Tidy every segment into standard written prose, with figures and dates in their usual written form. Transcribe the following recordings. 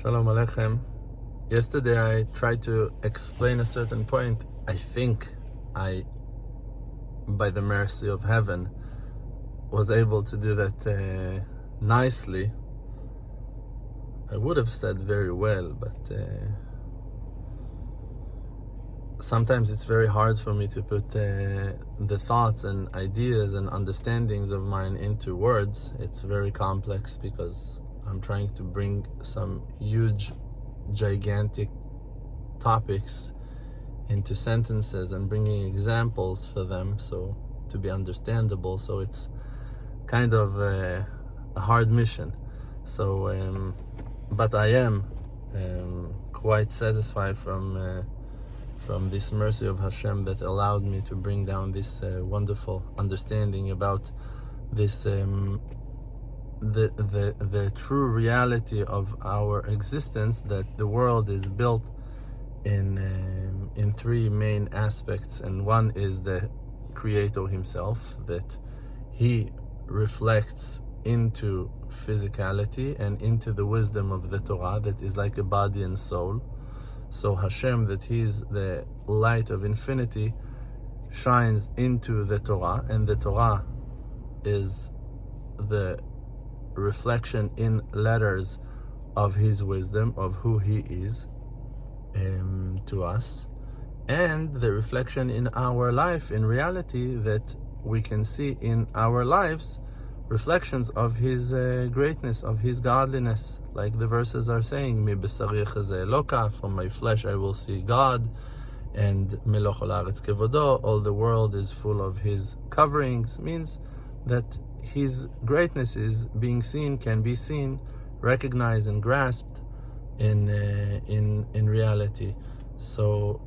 Shalom Aleichem. Yesterday I tried to explain a certain point. I think I, by the mercy of heaven, was able to do that nicely. I would have said very well, but sometimes it's very hard for me to put the thoughts and ideas and understandings of mine into words. It's very complex because I'm trying to bring some huge, gigantic topics into sentences and bringing examples for them so to be understandable. So it's kind of a hard mission. So, but I am quite satisfied from this mercy of Hashem that allowed me to bring down this wonderful understanding about this the true reality of our existence, that the world is built in three main aspects, and one is the Creator himself, that he reflects into physicality and into the wisdom of the Torah that is like a body and soul. So Hashem, that he is the light of infinity, shines into the Torah, and the Torah is the reflection in letters of his wisdom, of who he is to us, and the reflection in our life, in reality, that we can see in our lives reflections of his greatness, of his godliness, like the verses are saying, Mi besari chazeh Eloka, from my flesh I will see God, and Meloch ol haaretz kevodo, all the world is full of his coverings, means that his greatness is being seen, can be seen, recognized and grasped in reality. So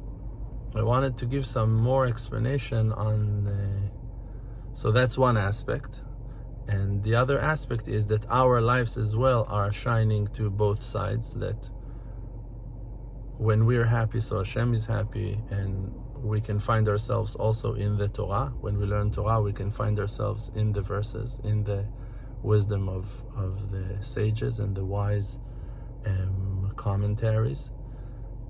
I wanted to give some more explanation on so that's one aspect. And the other aspect is that our lives as well are shining to both sides, that when we're happy, so Hashem is happy, and we can find ourselves also in the Torah. When we learn Torah, we can find ourselves in the verses, in the wisdom of the sages and the wise commentaries.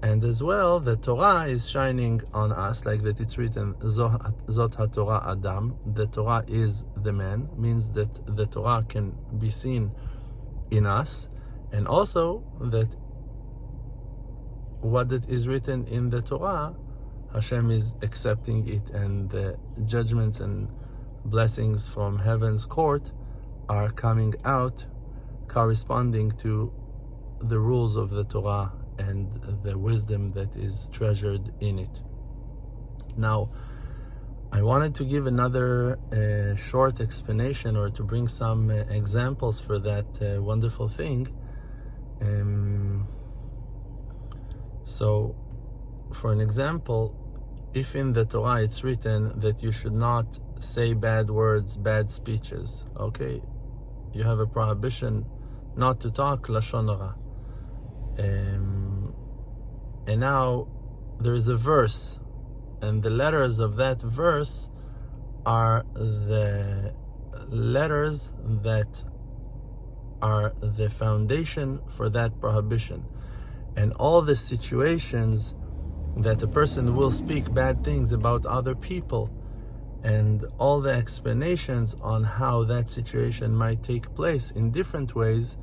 And as well, the Torah is shining on us, like that it's written, Zot HaTorah Adam, the Torah is the man, means that the Torah can be seen in us, and also that what that is written in the Torah, Hashem is accepting it, and the judgments and blessings from heaven's court are coming out corresponding to the rules of the Torah and the wisdom that is treasured in it. Now, I wanted to give another short explanation, or to bring some examples for that wonderful thing. So, for an example, if in the Torah it's written that you should not say bad words, bad speeches, okay? You have a prohibition not to talk lashon hara. And now there is a verse, and the letters of that verse are the letters that are the foundation for that prohibition. And all the situations that a person will speak bad things about other people, and all the explanations on how that situation might take place in different ways,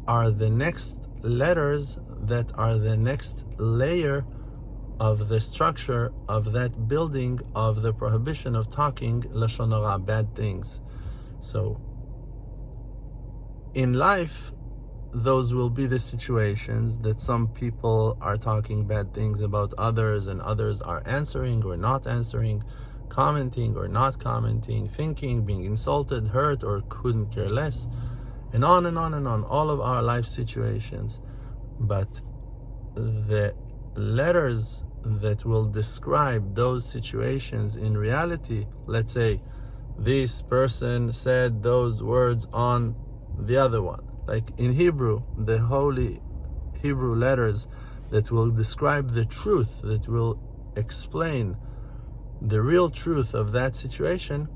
are the next letters that are the next layer of the structure of that building of the prohibition of talking lashon hara, bad things. So in life, those will be the situations that some people are talking bad things about others, and others are answering or not answering, commenting or not commenting, thinking, being insulted, hurt, or couldn't care less, and on and on and on, all of our life situations. But the letters that will describe those situations in reality, let's say this person said those words on the other one, like in Hebrew, the holy Hebrew letters that will describe the truth, that will explain the real truth of that situation,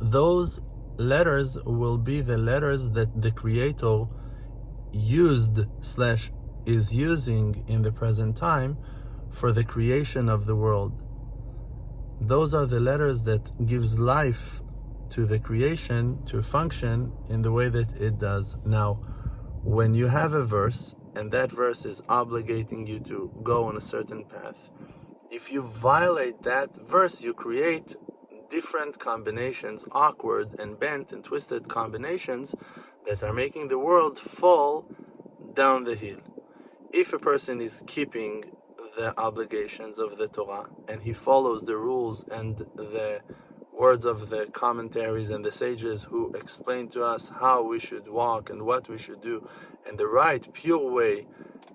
those letters will be the letters that the Creator used / is using in the present time for the creation of the world. Those are the letters that gives life to the creation to function in the way that it does. Now, when you have a verse and that verse is obligating you to go on a certain path, if you violate that verse, you create different combinations, awkward and bent and twisted combinations that are making the world fall down the hill. If a person is keeping the obligations of the Torah and he follows the rules and the words of the commentaries and the sages who explain to us how we should walk and what we should do and the right pure way,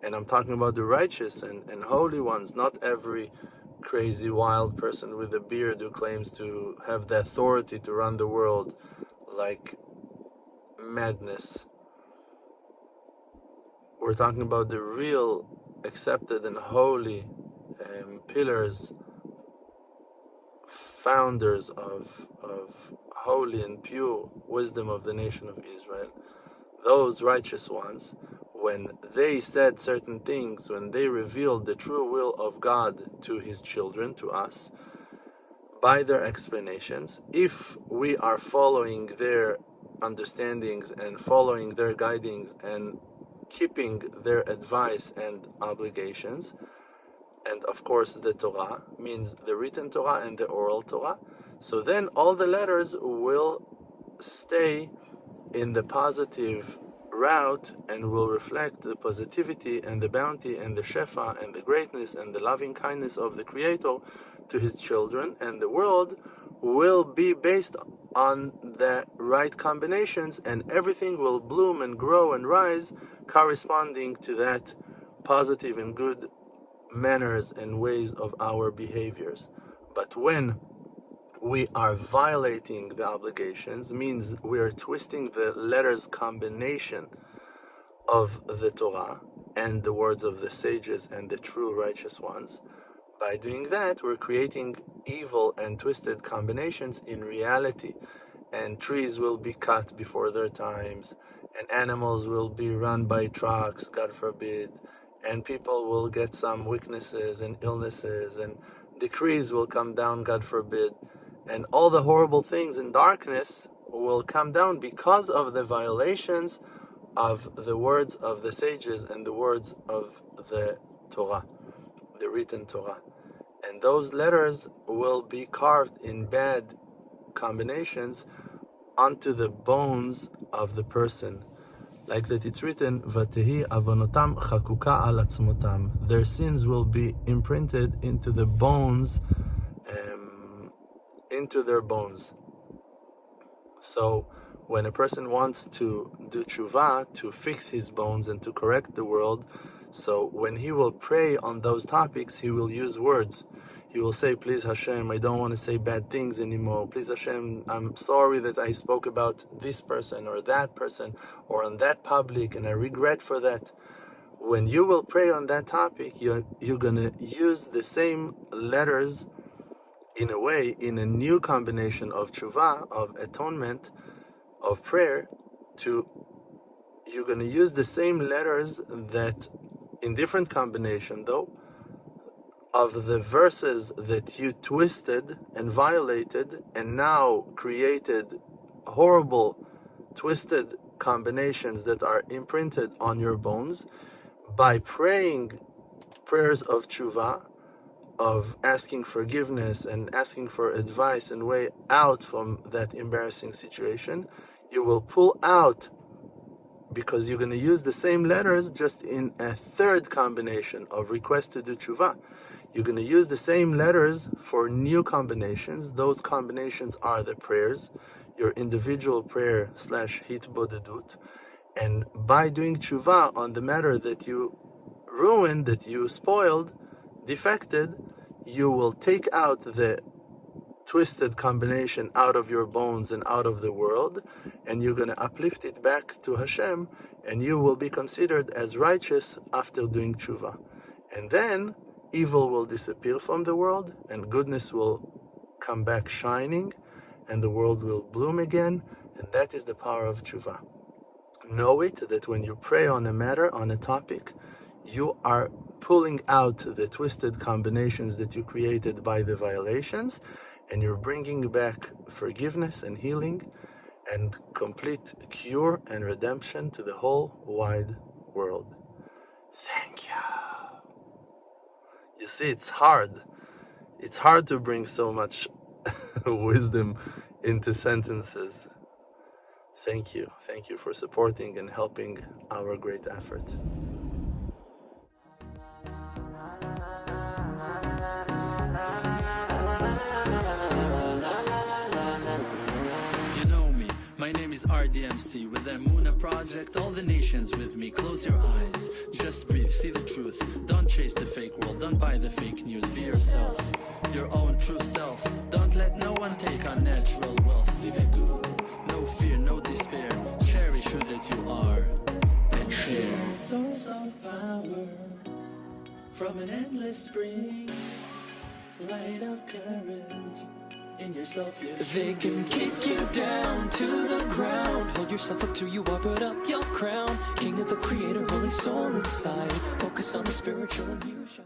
and I'm talking about the righteous and holy ones, not every crazy wild person with a beard who claims to have the authority to run the world like madness. We're talking about the real accepted and holy pillars, founders of holy and pure wisdom of the nation of Israel. Those righteous ones, when they said certain things, when they revealed the true will of God to his children, to us, by their explanations, if we are following their understandings and following their guidings and keeping their advice and obligations, and of course the Torah means the written Torah and the oral Torah, so then all the letters will stay in the positive route and will reflect the positivity and the bounty and the shefa and the greatness and the loving kindness of the Creator to his children, and the world will be based on the right combinations, and everything will bloom and grow and rise corresponding to that positive and good manners and ways of our behaviors. But when we are violating the obligations, means we are twisting the letters combination of the Torah and the words of the sages and the true righteous ones. By doing that, we're creating evil and twisted combinations in reality, and trees will be cut before their times, and animals will be run by trucks, God forbid, and people will get some weaknesses and illnesses, and decrees will come down, God forbid, and all the horrible things in darkness will come down because of the violations of the words of the sages and the words of the Torah, the written Torah. And those letters will be carved in bad combinations onto the bones of the person. Like that it's written, Vatehi avonotam chakuka al atzmotam. Their sins will be imprinted into the bones, into their bones. So when a person wants to do tshuva, to fix his bones and to correct the world, so when he will pray on those topics, he will use words. He will say, please Hashem, I don't want to say bad things anymore. Please Hashem, I'm sorry that I spoke about this person or that person or on that public, and I regret for that. When you will pray on that topic, you're going to use the same letters in a way, in a new combination of tshuva, of atonement, of prayer, you're going to use the same letters that, in different combination though, of the verses that you twisted and violated and now created horrible twisted combinations that are imprinted on your bones by praying prayers of tshuva, of asking forgiveness and asking for advice and way out from that embarrassing situation. You will pull out, because you're going to use the same letters just in a third combination of request to do tshuva. You're going to use the same letters for new combinations. Those combinations are the prayers, your individual prayer / hitbodedut. And by doing tshuva on the matter that you ruined, that you spoiled, defected, you will take out the twisted combination out of your bones and out of the world, and you're going to uplift it back to Hashem, and you will be considered as righteous after doing tshuva. And then evil will disappear from the world, and goodness will come back shining, and the world will bloom again, and that is the power of tshuva. Know it that when you pray on a matter, on a topic, you are pulling out the twisted combinations that you created by the violations, and you're bringing back forgiveness and healing and complete cure and redemption to the whole wide world. Thank you. You see, it's hard. It's hard to bring so much wisdom into sentences. Thank you. Thank you for supporting and helping our great effort. My name is RDMC with the Muna Project, all the nations with me. Close your eyes, just breathe, see the truth. Don't chase the fake world, don't buy the fake news. Be yourself, your own true self. Don't let no one take our natural wealth. No fear, no despair. Cherish who that you are and share. Source of power from an endless spring. Light of courage. In yourself, they can kick you down to the ground. Hold yourself up till you are, put up your crown. King of the creator, holy soul inside. Focus on the spiritual and you shall